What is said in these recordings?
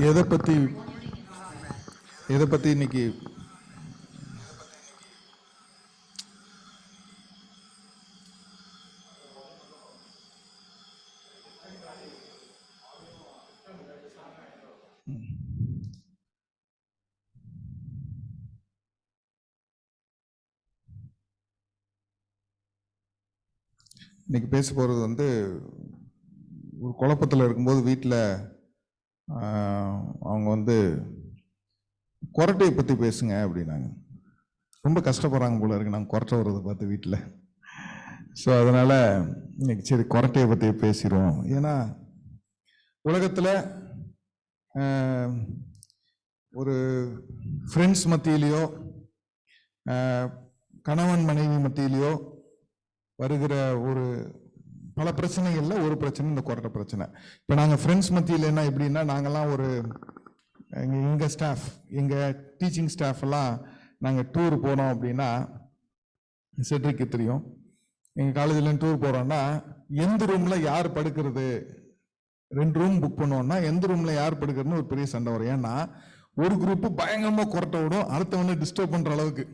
எதை பற்றி இன்னைக்கு பேச போகிறது வந்து ஒரு குழப்பத்தில் இருக்கும்போது வீட்டில் அவங்க வந்து கொரட்டையை பற்றி பேசுங்க அப்படின்னாங்க. ரொம்ப கஷ்டப்படுறாங்க போல இருக்கு நாங்கள் கொரட்டை வர்றதை பார்த்து வீட்டில். ஸோ அதனால் இன்னைக்கு சரி கொரட்டையை பற்றி பேசிடுவோம். ஏன்னா உலகத்தில் ஒரு ஃப்ரெண்ட்ஸ் மத்தியிலையோ கணவன் மனைவி மத்தியிலையோ வருகிற ஒரு பல பிரச்சனைகள்ல ஒரு பிரச்சனை இந்த கொரட்டை பிரச்சனை. இப்போ நாங்கள் ஃப்ரெண்ட்ஸ் மத்தியில் என்ன எப்படின்னா, நாங்கள்லாம் ஒரு எங்கள் ஸ்டாஃப், எங்கள் டீச்சிங் ஸ்டாஃப் எல்லாம் நாங்கள் டூர் போனோம் அப்படின்னா, செட்ரிக்கு தெரியும், எங்கள் காலேஜில் டூர் போகிறோம்னா எந்த ரூமில் யார் படுக்கிறது, 2 ரூம் புக் பண்ணுவோம்னா எந்த ரூமில் யார் படுக்கிறதுன்னு ஒரு பெரிய சண்டை வரும். ஏன்னா ஒரு குரூப்பு பயங்கரமாக கொரட்டை விடும், அடுத்தவனை டிஸ்டர்ப் பண்ணுற அளவுக்கு.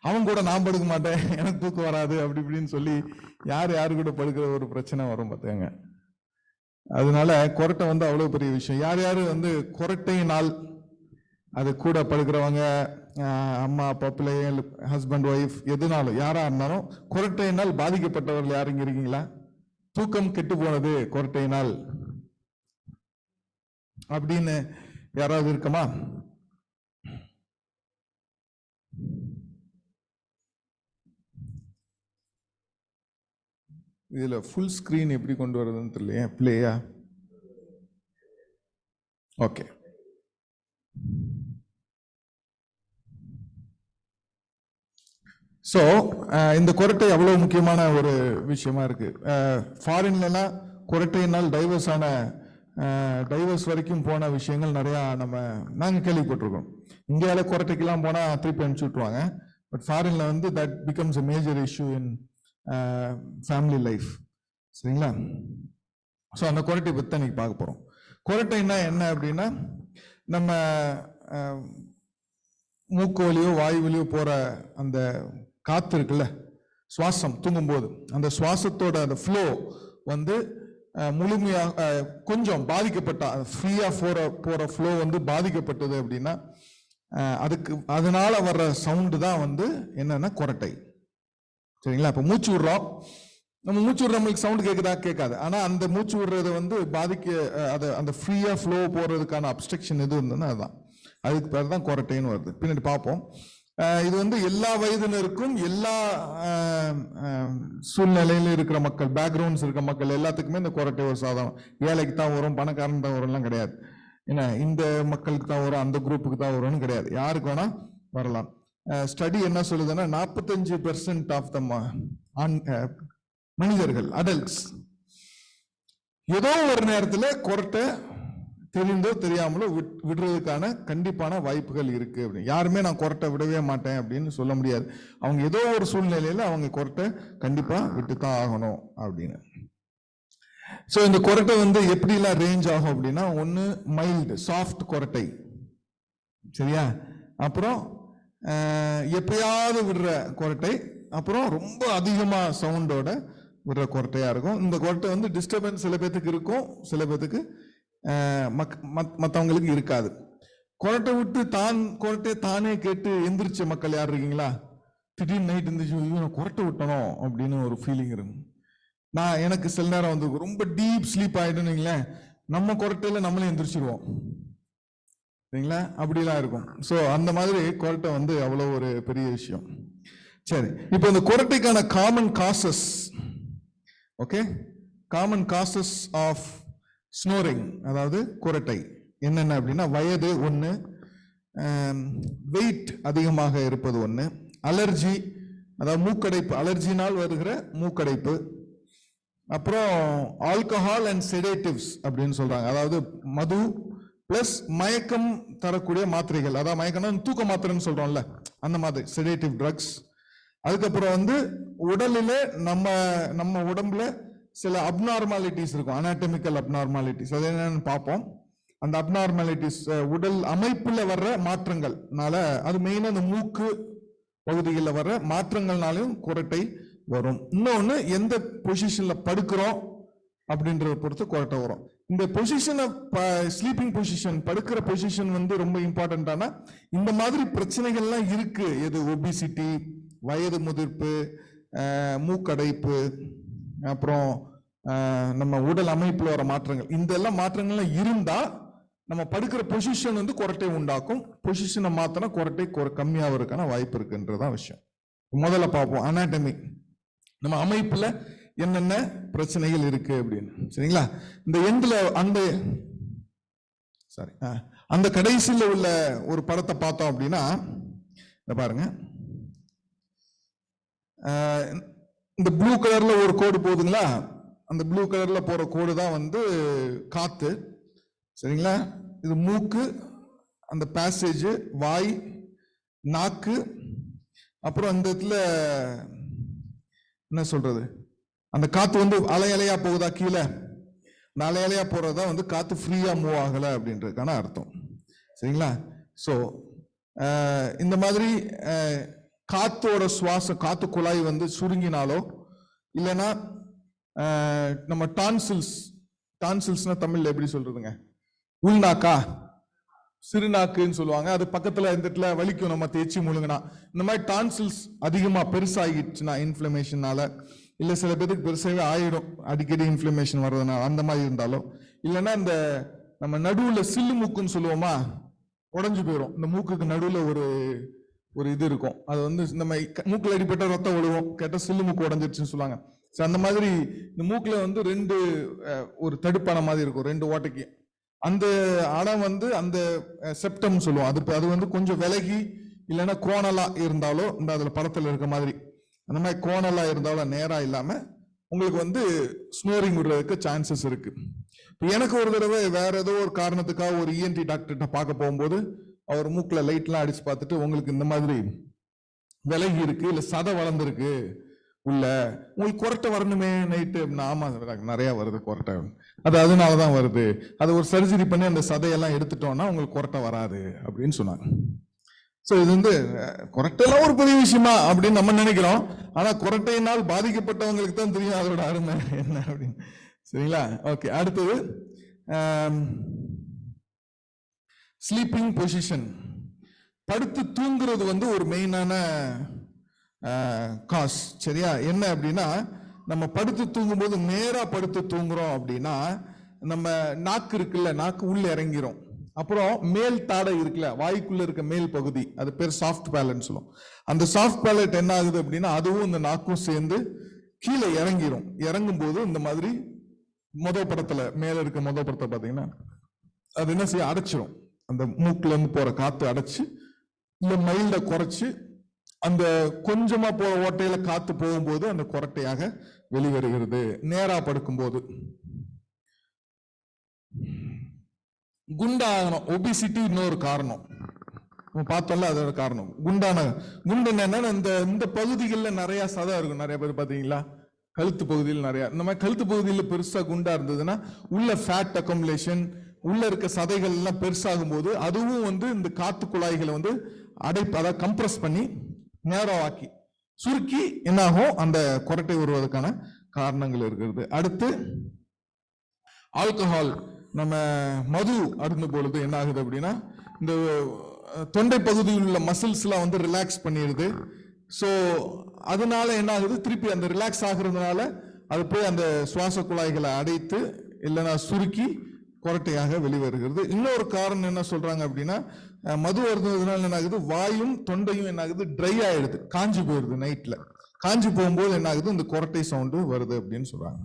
அவன் கூட நான் படுக்க மாட்டேன், எனக்கு தூக்கம் வராது அப்படி இப்படின்னு சொல்லி யாரு கூட படுக்கிற ஒரு பிரச்சனை வரும் பார்த்துங்க. அதனால கொரட்டை வந்து அவ்வளவு பெரிய விஷயம். யார் வந்து கொரட்டையினால், அது கூட படுக்கிறவங்க, அம்மா அப்பா, பிள்ளைகள், ஹஸ்பண்ட் ஒய்ஃப், எதுனாலும் யாரா இருந்தாலும் கொரட்டையினால் பாதிக்கப்பட்டவர்கள் யாரும் இங்க இருக்கீங்களா? தூக்கம் கெட்டு போனது கொரட்டையினால் அப்படின்னு யாராவது இருக்குமா? இதுல ஃபுல் ஸ்கிரீன் எப்படி கொண்டு வரதுன்னு தெரியலையா? பிளேயா? ஓகே. ஸோ இந்த கொரட்டை அவ்வளவு முக்கியமான ஒரு விஷயமா இருக்கு. ஃபாரின்லாம் கொரட்டையினால் டைவர்ஸ் வரைக்கும் போன விஷயங்கள் நிறையா நாங்கள் கேள்விப்பட்டிருக்கோம். இந்தியாவில் கொரட்டைக்கெல்லாம் போனால் திருப்பி அனுப்பிச்சு விட்டுருவாங்க. பட் ஃபாரின்ல வந்து that becomes a major issue in family life. சரிங்களா? ஸோ அந்த கொரட்டை பற்றி தான் இன்னைக்கு பார்க்க போகிறோம். கொரட்டைன்னா என்ன அப்படின்னா, நம்ம மூக்கு வழியோ வாயு வழியோ போகிற அந்த காற்று இருக்குல்ல, சுவாசம், தூங்கும்போது அந்த சுவாசத்தோட அந்த ஃப்ளோ வந்து முழுமையாக கொஞ்சம் பாதிக்கப்பட்ட, ஃப்ரீயா போற ஃப்ளோ வந்து பாதிக்கப்பட்டது அப்படின்னா அதனால வர்ற சவுண்டு தான் வந்து என்னன்னா கொரட்டை. சரிங்களா? இப்போ மூச்சு விடுறோம், நம்ம மூச்சு விடுற நம்மளுக்கு சவுண்டு கேட்குதா? கேட்காது. ஆனால் அந்த மூச்சு விடுறதை வந்து அந்த ஃப்ரீயா ஃப்ளோ போறதுக்கான அப்ஸ்ட்ரக்ஷன் எது இருந்ததுன்னா அதுக்கு பேர் தான் கொரட்டைன்னு வருது. பின்னாடி பார்ப்போம். இது வந்து எல்லா வயதினருக்கும், எல்லா சூழ்நிலையில இருக்கிற மக்கள், பேக்ரவுண்ட்ஸ் இருக்கிற மக்கள் எல்லாத்துக்குமே இந்த கொரட்டை ஒரு சாதனம். ஏழைக்கு தான் வரும், பணக்காரன் தான் வரும்லாம் கிடையாது. ஏன்னா இந்த மக்களுக்கு தான் வரும், அந்த குரூப்புக்கு தான் வரும்னு கிடையாது, யாருக்கு வேணா வரலாம். ஸ்டடி என்ன சொல்லுதுன்னா 45% ஆஃப் த மனிதர்கள், அடல்ட்ஸ், ஏதோ ஒரு நேரத்தில் கொரட்டை தெரிந்தோ தெரியாமலோ விடுறதுக்கான கண்டிப்பான வாய்ப்புகள் இருக்கு. அப்படின்னு யாருமே நான் கொரட்டை விடவே மாட்டேன் அப்படின்னு சொல்ல முடியாது. அவங்க ஏதோ ஒரு சூழ்நிலையில அவங்க கொரட்டை கண்டிப்பா விட்டுத்தான் ஆகணும் அப்படின்னு. ஸோ இந்த கொரட்டை வந்து எப்படிலாம் ரேஞ்ச் ஆகும் அப்படின்னா, ஒன்று மைல்டு சாஃப்ட் கொரட்டை, சரியா? அப்புறம் எப்பயாவது விடுற கொரட்டை, அப்புறம் ரொம்ப அதிகமா சவுண்டோட விடுற கொரட்டையா இருக்கும். இந்த கொரட்டை வந்து டிஸ்டர்பன்ஸ் சில பேத்துக்கு இருக்கும், சில பேத்துக்கு மற்றவங்களுக்கு இருக்காது. கொரட்டை விட்டு கொரட்டை தானே கேட்டு எந்திரிச்ச மக்கள் யார் இருக்கீங்களா? திடீர்னு நைட் எந்திரிச்சு கொரட்டை விட்டணும் அப்படின்னு ஒரு ஃபீலிங் இருக்கும். எனக்கு சில நேரம் வந்து ரொம்ப டீப் ஸ்லீப் ஆயிடுன்னு நம்ம கொரட்டையில நம்மளே எந்திரிச்சிருவோம், சரிங்களா? அப்படிலாம் இருக்கும். ஸோ அந்த மாதிரி கொரட்டை வந்து அவ்வளோ ஒரு பெரிய விஷயம். சரி, இப்போ இந்த கொரட்டைக்கான common causes, okay, common causes of snoring, அதாவது கொரட்டை என்னென்ன அப்படின்னா, வயது 1, வெயிட் அதிகமாக இருப்பது 1, அலர்ஜி, அதாவது மூக்கடைப்பு, அலர்ஜினால் வருகிற மூக்கடைப்பு, அப்புறம் ஆல்கஹால் அண்ட் செடேட்டிவ்ஸ் அப்படின்னு சொல்றாங்க, அதாவது மது பிளஸ் மயக்கம் தரக்கூடிய மாத்திரைகள், அதாவது மயக்கம்னா தூக்க மாத்திரைன்னு சொல்றோம்ல அந்த மாதிரி செடேட்டிவ் ட்ரக்ஸ். அதுக்கப்புறம் வந்து உடலில் நம்ம உடம்புல சில அப்நார்மாலிட்டிஸ் இருக்கும், அனாட்டமிக்கல் அப்நார்மாலிட்டிஸ், அது என்னன்னு பார்ப்போம். அந்த அப்நார்மாலிட்டிஸ் உடல் அமைப்புல வர்ற மாற்றங்கள்னால, அது மெயினா அந்த மூக்கு பகுதிகளில் வர்ற மாற்றங்கள்னாலும் குரட்டை வரும். இன்னொன்னு எந்த பொசிஷன்ல படுக்கிறோம் அப்படின்றத பொறுத்து குரட்டை வரும். இந்த பொசிஷனை ஸ்லீப்பிங் பொசிஷன், படுக்கிற பொசிஷன் வந்து ரொம்ப இம்பார்ட்டன்டான இந்த மாதிரி பிரச்சனைகள்லாம் இருக்கு. எது ஒபிசிட்டி, வயது முதிர்ப்பு, மூக்கடைப்பு, அப்புறம் நம்ம உடல் அமைப்புல வர மாற்றங்கள், இந்த எல்லாம் மாற்றங்கள்லாம் இருந்தா நம்ம படுக்கிற பொசிஷன் வந்து குரட்டை உண்டாக்கும். பொசிஷனை மாத்தினா குரட்டை கம்மியாகிறதுக்கான வாய்ப்பு இருக்குன்றதான் விஷயம். முதல்ல பார்ப்போம் அனாட்டமி, நம்ம அமைப்புல என்னென்ன பிரச்சனைகள் இருக்கு அப்படின்னு. சரிங்களா? இந்த எண்ட்ல அந்த கடைசியில் உள்ள ஒரு படத்தை பார்த்தோம் அப்படின்னா, இந்த பாருங்க, இந்த ப்ளூ கலர்ல ஒரு கோடு போகுதுங்களா? அந்த ப்ளூ கலர்ல போற கோடு தான் வந்து காத்து. சரிங்களா? இது மூக்கு, அந்த பேசேஜ், வாய், நாக்கு, அப்புறம் அந்த இடத்துல என்ன சொல்றது, அந்த காத்து வந்து அலை அலையா போகுதா கீழே, அலை அலையா போறதா வந்து காத்து ஃப்ரீயா மூவ் ஆகல அப்படின்றதுக்கான அர்த்தம். சரிங்களா? ஸோ இந்த மாதிரி காத்தோட சுவாசம், காத்து குழாய் வந்து சுருங்கினாலோ இல்லைன்னா நம்ம டான்சில்ஸ்னா தமிழ்ல எப்படி சொல்றதுங்க, உள்நாக்கா, சிறுநாக்குன்னு சொல்லுவாங்க. அது பக்கத்துல இந்த இடத்துல வலிக்கும் நம்ம தேய்ச்சி முழுங்கினா. இந்த மாதிரி டான்சில்ஸ் அதிகமா பெருசாகிடுச்சுன்னா இன்ஃப்ளமேஷனால, இல்ல சில பேருக்கு பெருசாகவே ஆயிடும் அடிக்கடி இன்ஃப்ளமேஷன் வர்றதுனால, அந்த மாதிரி இருந்தாலும், இல்லைன்னா இந்த நம்ம நடுவுல சில்லு மூக்குன்னு சொல்லுவோமா, உடஞ்சு போயிடும். இந்த மூக்குக்கு நடுவுல ஒரு இது இருக்கும், அது வந்து நம்ம மூக்குல அடிப்பட்ட ரத்தம் விழுவோம், கேட்ட சில்லு மூக்கு உடஞ்சிருச்சுன்னு சொல்லுவாங்க. அந்த மாதிரி இந்த மூக்குல வந்து ரெண்டு ஒரு தடுப்பான மாதிரி இருக்கும், ரெண்டு ஓட்டைக்கு. அந்த அடம் வந்து அந்த செப்டம் சொல்லுவோம். அது வந்து கொஞ்சம் விலகி இல்லைன்னா கோணலா இருந்தாலோ, இந்த அதுல படத்துல இருக்க மாதிரி அந்த மாதிரி கோணலா இருந்தாலும் நேரா இல்லாம உங்களுக்கு வந்து ஸ்னோரிங் விடுறதுக்கு சான்சஸ் இருக்கு. எனக்கு ஒரு தடவை வேற ஏதோ ஒரு காரணத்துக்காக ஒரு இஎன்டி டாக்டர்கிட்ட பார்க்க போகும்போது அவர் மூக்குல லைட்லாம் அடிச்சு பார்த்துட்டு, உங்களுக்கு இந்த மாதிரி விலகி இருக்கு, இல்ல சதை வளர்ந்துருக்கு உள்ள, உங்களுக்கு கொரட்டை வரணுமே நைட்டு. ஆமா நிறைய வருது கொரட்டை, அது அதனாலதான் வருது, அது ஒரு சர்ஜரி பண்ணி அந்த சதையெல்லாம் எடுத்துட்டோம்னா உங்களுக்கு கொரட்டை வராது அப்படின்னு சொன்னாங்க. ஸோ இது வந்து கொரட்டையெல்லாம் ஒரு பெரிய விஷயமா அப்படின்னு நம்ம நினைக்கிறோம். ஆனா கொரட்டையினால் பாதிக்கப்பட்டவங்களுக்கு தான் தெரியும் அதோட அருமை என்ன அப்படின்னு. சரிங்களா? ஓகே, அடுத்தது ஸ்லீப்பிங் பொசிஷன். படுத்து தூங்குறது வந்து ஒரு மெயினான காஸ். சரியா? என்ன அப்படின்னா, நம்ம படுத்து தூங்கும் போது நேரா படுத்து தூங்குறோம் அப்படின்னா நம்ம நாக்கு இருக்குல்ல, நாக்கு உள்ள இறங்கிரும். அப்புறம் மேல் தாடை இருக்குல்ல, வாய்க்குள்ள இருக்க மேல் பகுதி, அது பேர் சாஃப்ட் பேலட் சொல்லுவோம். அந்த சாஃப்ட் பேலட் என்ன ஆகுது அப்படின்னா அதுவும் இந்த நாக்கும் சேர்ந்து கீழே இறங்கிரும். இறங்கும் போது இந்த மாதிரி படத்துல மேல இருக்க படத்தை பாத்தீங்கன்னா அது என்ன செய்ய, அடைச்சிரும். அந்த மூக்குல இருந்து போற காத்து அடைச்சு இல்ல மைல்ட குறைச்சு அந்த கொஞ்சமா போற ஓட்டையில காத்து போகும்போது அந்த கொரட்டையாக வெளிவருகிறது. நேரா படுக்கும் போது குண்டாகணும், ஒபிசிட்டி இன்னொரு காரணம் பார்த்தோம்ல, அதோட காரணம் குண்டு என்னன்னா இந்த பகுதிகளில் நிறைய சதை இருக்கும். நிறைய பேர் பாத்தீங்களா கழுத்து பகுதியில் நிறைய, இந்த மாதிரி கழுத்து பகுதியில் பெருசா குண்டா இருந்ததுன்னா உள்ள ஃபேட் அக்கமுலேஷன், உள்ள இருக்க சதைகள் எல்லாம் பெருசாகும் போது அதுவும் வந்து இந்த காத்து குழாய்களை வந்து அதாவது கம்ப்ரஸ் பண்ணி நேரவாக்கி சுருக்கி என்னாகும், அந்த கொரட்டை வருவதற்கான காரணங்கள் இருக்கிறது. அடுத்து ஆல்கஹால், நம்ம மது அருந்தும் பொழுது என்ன ஆகுது அப்படின்னா இந்த தொண்டை பகுதியில் உள்ள மசில்ஸ் எல்லாம் வந்து ரிலாக்ஸ் பண்ணிடுது. ஸோ அதனால என்ன ஆகுது, திருப்பி அந்த ரிலாக்ஸ் ஆகுறதுனால அது போய் அந்த சுவாச குழாய்களை அடைத்து இல்லைன்னா சுருக்கி கொரட்டையாக வெளிவருகிறது. இன்னொரு காரணம் என்ன சொல்றாங்க அப்படின்னா, மது அருந்துவதனால என்ன ஆகுது, வாயும் தொண்டையும் என்ன ஆகுது, ட்ரை ஆயிடுது, காஞ்சி போயிருது. நைட்ல காஞ்சி போகும்போது என்ன ஆகுது, இந்த கொரட்டை சவுண்டு வருது அப்படின்னு சொல்றாங்க.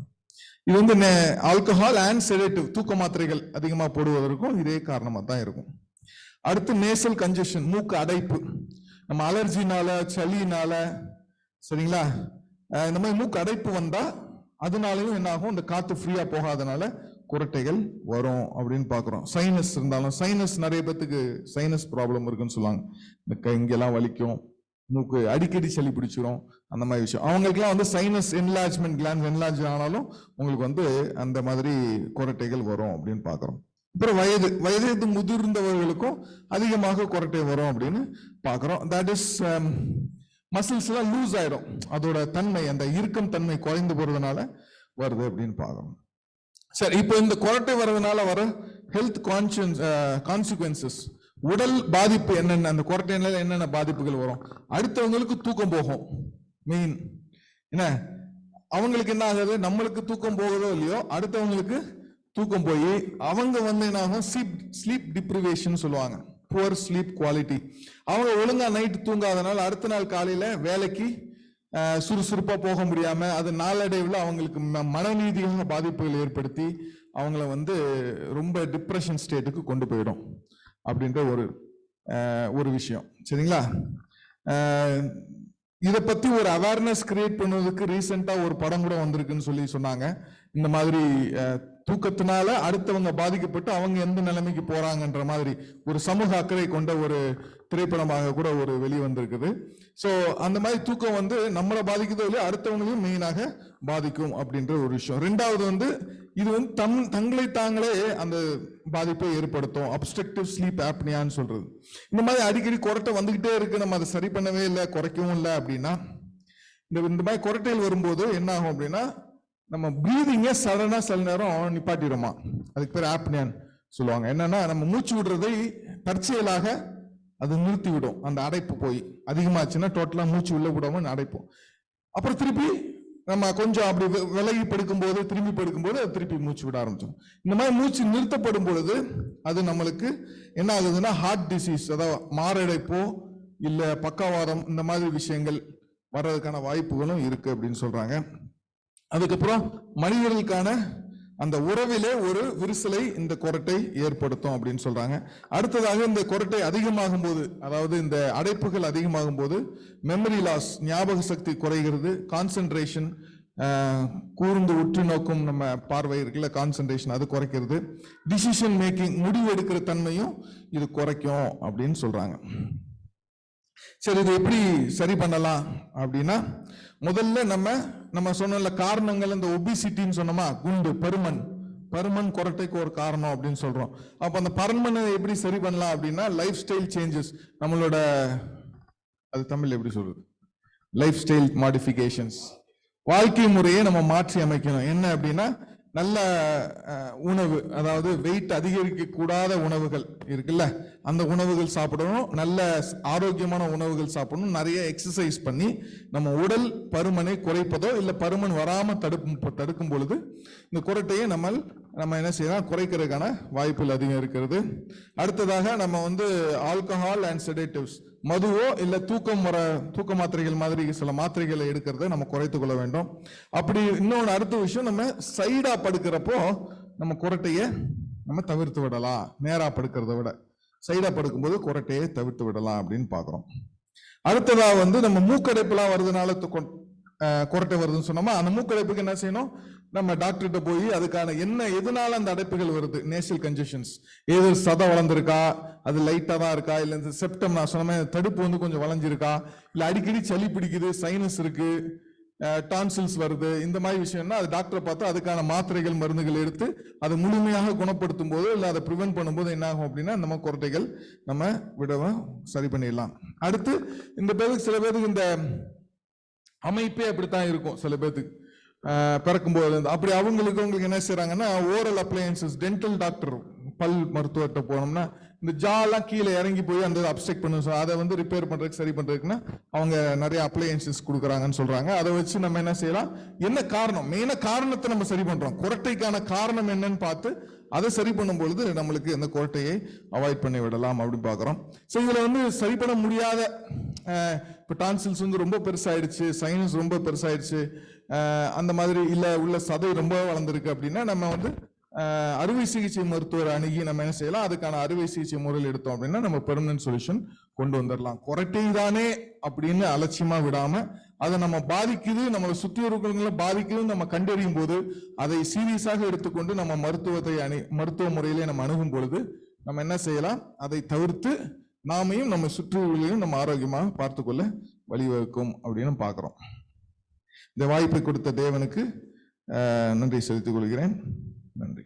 இது வந்து ஆல்கஹால் அண்ட் செடேட்டிவ், தூக்க மாத்திரைகள் அதிகமா போடுவதற்கும் இதே காரணமா தான் இருக்கும். அடுத்து நேசல் கன்ஜெஷன், மூக்கு அடைப்பு, நம்ம அலர்ஜினால சளினால, சரிங்களா, இந்த மாதிரி மூக்கு அடைப்பு வந்தா அதனாலையும் என்ன ஆகும், இந்த காத்து ஃப்ரீயா போகாதனால குரட்டைகள் வரும் அப்படின்னு பாக்குறோம். சைனஸ் இருந்தாலும், சைனஸ் நிறைய பேத்துக்கு சைனஸ் ப்ராப்ளம் இருக்குன்னு சொல்லுவாங்க. இந்த இங்கெல்லாம் வலிக்கும், மூக்கு அடிக்கடி சளி பிடிச்சிரும், அந்த மாதிரி விஷயம். அவங்களுக்குலாம் வந்து சைனஸ் என்லார்ஜ்மெண்ட் கிளாண்ட் என்லார்ஜ் ஆனாலும் உங்களுக்கு வந்து அந்த மாதிரி குரட்டைகள் வரும் அப்படின்னு பாக்குறோம். அப்புறம் வயது முதிர்ந்தவர்களுக்கும் அதிகமாக குரட்டை வரும் அப்படின்னு பார்க்குறோம். தட் இஸ் மசில்ஸ் எல்லாம் லூஸ் ஆயிடும், அதோட தன்மை அந்த இறுக்கம் தன்மை குறைந்து போறதுனால வருது அப்படின்னு பார்க்கணும். சரி, இப்போ இந்த குரட்டை வர்றதுனால வர ஹெல்த் கான்சிக்வன்சஸ், உடல் பாதிப்பு என்னென்ன, அந்த குரட்டையினால என்னென்ன பாதிப்புகள் வரும்? அடுத்தவங்களுக்கு தூக்கம் போகும். மெயின் என்ன, அவங்களுக்கு என்ன ஆகுது, நம்மளுக்கு தூக்கம் போகுதோ இல்லையோ அடுத்தவங்களுக்கு தூக்கம் போய் அவங்க என்ன ஆகும், ஸ்லீப் டிப்ரிவேஷன் சொல்லுவாங்க, புவர் ஸ்லீப் குவாலிட்டி. அவங்க ஒழுங்கா நைட் தூங்காதனால அடுத்த நாள் காலையில வேலைக்கு சுறுசுறுப்பா போக முடியாம அது நாளடைவில் அவங்களுக்கு மனநீதியாக பாதிப்புகள் ஏற்படுத்தி அவங்கள ரொம்ப டிப்ரெஷன் ஸ்டேட்டுக்கு கொண்டு போயிடும் அப்படின்ற ஒரு விஷயம். சரிங்களா? இதை பத்தி ஒரு அவேர்னஸ் கிரியேட் பண்ணுவதற்கு ரீசெண்டா ஒரு படம் கூட வந்திருக்குன்னு சொன்னாங்க. இந்த மாதிரி தூக்கத்தினால அடுத்தவங்க பாதிக்கப்பட்டு அவங்க எந்த நிலைமைக்கு போறாங்கன்ற மாதிரி ஒரு சமூக அக்கறை கொண்ட ஒரு திரைப்படமாக கூட வெளி வந்திருக்குது. ஸோ அந்த மாதிரி தூக்கம் நம்மளை பாதிக்குதோ இல்லையோ அடுத்தவங்களையும் மெயினாக பாதிக்கும் அப்படின்ற ஒரு விஷயம். ரெண்டாவது இது தங்களை தாங்களே அந்த பாதிப்பை ஏற்படுத்தும், அப்ஸ்ட்ரக்டிவ் ஸ்லீப் ஆப்னியான்னு சொல்றது. இந்த மாதிரி அடிக்கடி குரட்டை வந்துகிட்டே இருக்கு, நம்ம அதை சரி பண்ணவே இல்லை, குறைக்கவும் இல்லை அப்படின்னா, இந்த மாதிரி குரட்டைகள் வரும்போது என்ன ஆகும் அப்படின்னா, நம்ம பிரீதிங்க சடனா சில நேரம் நிப்பாட்டிடுமா, அதுக்கு பேர் ஆப்னியான்னு சொல்லுவாங்க. என்னன்னா நம்ம மூச்சு விடுறதை தற்செயலாக அது நிறுத்தி விடும். அந்த அடைப்பு போய் அதிகமாச்சுன்னா டோட்டலா மூச்சு உள்ள விடாம அடைப்போம். அப்புறம் திருப்பி நம்ம கொஞ்சம் அப்படி விலகி படுக்கும்போது திரும்பி படுக்கும்போது அது திருப்பி மூச்சு விட ஆரம்பிச்சோம். இந்த மாதிரி மூச்சு நிறுத்தப்படும் பொழுது அது நம்மளுக்கு என்ன ஆகுதுன்னா ஹார்ட் டிசீஸ், அதாவது மாரடைப்போ இல்ல பக்கவாதம், இந்த மாதிரி விஷயங்கள் வர்றதுக்கான வாய்ப்புகளும் இருக்கு அப்படின்னு சொல்றாங்க. அதுக்கப்புறம் மனிதர்களுக்கான அந்த உறவிலே ஒரு விரிசலை இந்த குரட்டை ஏற்படுத்தும் அப்படின்னு சொல்றாங்க. அடுத்ததாக இந்த குரட்டை அதிகமாகும் போது, அதாவது இந்த அடைப்புகள் அதிகமாகும் போது மெமரி லாஸ், ஞாபக சக்தி குறைகிறது, கான்சென்ட்ரேஷன், கூர்ந்து உற்று நோக்கும் நம்ம பார்வை இருக்குல்ல, கான்சென்ட்ரேஷன் அது குறைக்கிறது, டிசிஷன் மேக்கிங், முடிவு எடுக்கிற தன்மையும் இது குறைக்கும் அப்படின்னு சொல்றாங்க. சரி, இது எப்படி சரி பண்ணலாம் அப்படின்னா, முதல்ல நம்ம சொன்ன காரணங்கள், இந்த ஒபிசிட்டின்னு சொன்னோமா, குண்டு பருமன் குரட்டைக்கு ஒரு காரணம் அப்படின்னு சொல்றோம். அப்ப அந்த பருமனை எப்படி சரி பண்ணலாம் அப்படின்னா, லைஃப் ஸ்டைல் சேஞ்சஸ், நம்மளோட அது தமிழ் எப்படி சொல்றது, லைஃப் ஸ்டைல் மாடிஃபிகேஷன்ஸ், வாழ்க்கை முறையை நம்ம மாற்றி அமைக்கணும். என்ன அப்படின்னா, நல்ல உணவு, அதாவது வெயிட் அதிகரிக்க கூடாத உணவுகள் இருக்குல்ல, அந்த உணவுகள் சாப்பிடணும், நல்ல ஆரோக்கியமான உணவுகள் சாப்பிடணும், நிறைய எக்ஸசைஸ் பண்ணி நம்ம உடல் பருமனை குறைப்பதோ இல்லை பருமன் வராம தடுக்கும் பொழுது இந்த குரட்டையை நம்ம என்ன செய்யலாம், குறைக்கிறதுக்கான வாய்ப்புகள் அதிகம் இருக்கிறது. அடுத்ததாக நம்ம ஆல்கஹால் அண்ட் செடேட்டிவ்ஸ், மதுவோ இல்ல தூக்க மாத்திரைகள் மாதிரி சில மாத்திரைகளை எடுக்கிறத நம்ம குறைத்து கொள்ள வேண்டும். அப்படி இன்னொன்று அடுத்த விஷயம், நம்ம சைடா படுக்கிறப்போ நம்ம குரட்டையை நம்ம தவிர்த்து விடலாம். நேரா படுக்கிறத விட சைடா படுக்கும்போது குரட்டையை தவிர்த்து விடலாம் அப்படின்னு பாக்குறோம். அடுத்ததா நம்ம மூக்கடைப்புலாம் வருதுனால குரட்டை வருதுன்னு சொன்னோமா, அந்த மூக்கடைப்புக்கு என்ன செய்யணும், நம்ம டாக்டர்கிட்ட போய் அதுக்கான எதனால அந்த அடைப்புகள் வருது, நேசல் கன்ஜெஷன்ஸ், ஏதோ சதை வளர்ந்துருக்கா, அது லைட்டா தான் இருக்கா, இல்ல இந்த செப்டம் நான் சொன்ன தடுப்பு கொஞ்சம் வளைஞ்சிருக்கா, இல்ல அடிக்கடி சளி பிடிக்குது, சைனஸ் இருக்கு, டான்சில்ஸ் வருது, இந்த மாதிரி விஷயம்னா அது டாக்டரை பார்த்து அதுக்கான மாத்திரைகள் மருந்துகள் எடுத்து அதை முழுமையாக குணப்படுத்தும் போது இல்லை அதை ப்ரிவென்ட் பண்ணும்போது என்ன ஆகும் அப்படின்னா நம்ம குரட்டைகள் நம்ம விடவும் சரி பண்ணிடலாம். அடுத்து சில பேருக்கு இந்த அமைப்பே அப்படித்தான் இருக்கும். சில பேருக்கு பிறக்கும்போது அப்படி அவங்களுக்கு என்ன செய்யறாங்கன்னா, ஓரல் அப்ளையன்சஸ், டென்டல் டாக்டர், பல் மருத்துவர்கிட்ட போனோம்னா இந்த ஜாலாம் கீழே இறங்கி போய் அந்த அப்செக்ட் பண்ணு, அதை ரிப்பேர் பண்றதுக்கு சரி பண்றதுக்குன்னா அவங்க நிறைய அப்ளையன்சஸ் கொடுக்குறாங்கன்னு சொல்றாங்க. அதை வச்சு நம்ம என்ன செய்யலாம், என்ன காரணம், மெயினா காரணத்தை நம்ம சரி பண்றோம், குரட்டைக்கான காரணம் என்னன்னு பார்த்து அதை சரி பண்ணும் பொழுது நம்மளுக்கு இந்த குரட்டையை அவாய்ட் பண்ணி விடலாம் அப்படின்னு பாக்குறோம். ஸோ இதுல சரி பண்ண முடியாத, இப்போ டான்சில்ஸ் ரொம்ப பெருசாயிடுச்சு, சைனஸ் ரொம்ப பெருசாயிடுச்சு, அந்த மாதிரி இல்ல உள்ள சதை ரொம்ப வளர்ந்துருக்கு அப்படின்னா நம்ம அறுவை சிகிச்சை மருத்துவர் அணுகி நம்ம என்ன செய்யலாம், அதுக்கான அறுவை சிகிச்சை முறையில் எடுத்தோம் அப்படின்னா நம்ம பெர்மனன்ட் சொல்யூஷன் கொண்டு வந்துடலாம். குரட்டை தானே அப்படின்னு அலட்சியமா விடாம அதை நம்ம பாதிக்குது, நம்மளை சுத்தி இருக்கிறவங்களை பாதிக்குதுன்னு நம்ம கண்டறியும் போது அதை சீரியஸாக எடுத்துக்கொண்டு நம்ம மருத்துவ முறையிலே நம்ம அணுகும் பொழுது நம்ம என்ன செய்யலாம், அதை தவிர்த்து நாமையும் நம்ம சுற்றுச்சூழலையும் நம்ம ஆரோக்கியமாக பார்த்துக்கொள்ள வழிவகுக்கும் அப்படின்னு பார்க்கிறோம். இந்த வாய்ப்பை கொடுத்த தேவனுக்கு நன்றி செலுத்திக் கொள்கிறேன். நன்றி.